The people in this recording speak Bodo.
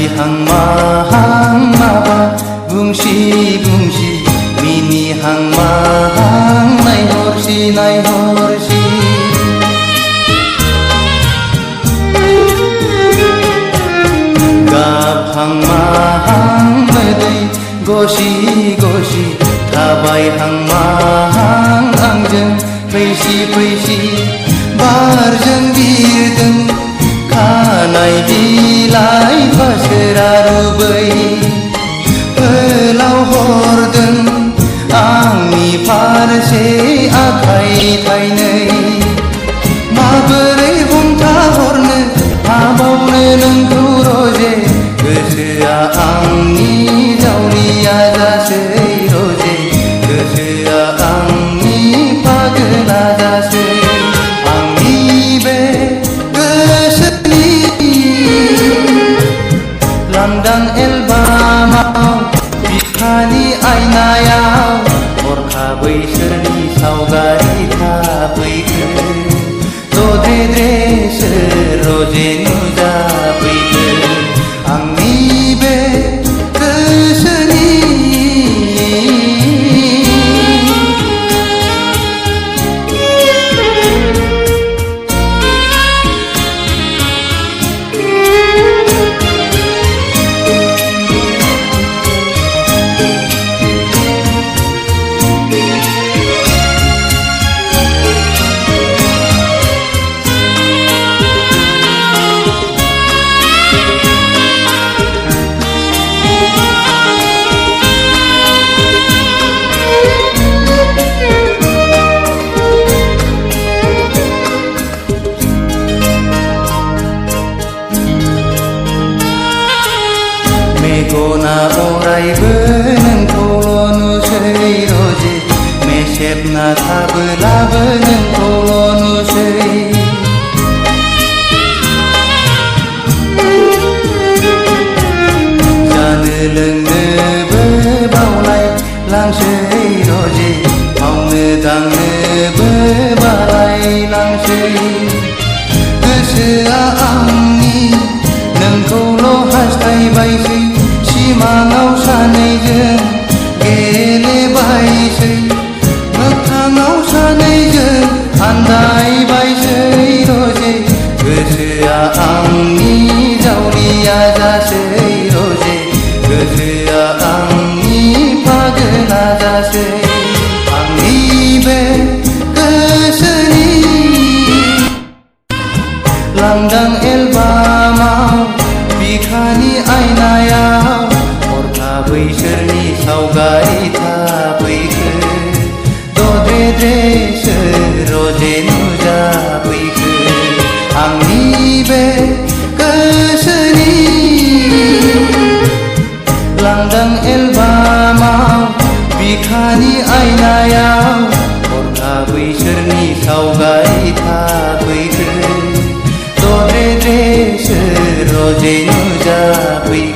हां माबा बुंसि बुंसि मिनिहां माहां नायहरसि नायहरसि गाबहां माहां मोदै गसि गसि थाबायहां माहां आंजों फैसि फैसि बारजों बिरदों खानाय बिलाइ बोसोरा रुबै फोलाव हरदों आंनि फारसे आखाइ थाइनै माबोरै हमथाहरनो हाबावनो नोंखौ रजे गोसोआ आंनि जावलिया जासै रजे गोसोआ आंनि पागला जासै आंनि बे गोसोनि लांदां एलबामाव बिखानि आयनायाव हरखाबै सोरनि सावगारि थाफैखो दद्रे सोर रजे नुजाफैखो आंनि बे गोसोनि मेगना अरायबो नोंखौल' नुसै रजे मेसेबना थाबोलाबो नोंखौल' नुसै जानो लोंनोबो बावलाय लांसै रजे मावनो दांनोबो बालाय लांसै गोसोआ आंनि नोंखौल' हास्थायबायसै सिमाङाव सानैजों गेलेबायसै मोगथाङाव सानैजों आन्दायबायसै रजे गोसोआ आंनि जावलिया जासै रजे गोसोआ आंनि पागला जासै आंनि बे गोसोनि लांदां एलबामाव बिखानि आयनायाव हरखाबै सोरनि सावगारि थाफैखो दद्रे सोर रजे नुजाफैखो आंनि बे गोसोनि लांदां एलबामाव बिखानि आयनायाव हरखाबै सोरनि सावगारि थाफैखो दद्रे सोर रजे नुजाफैखो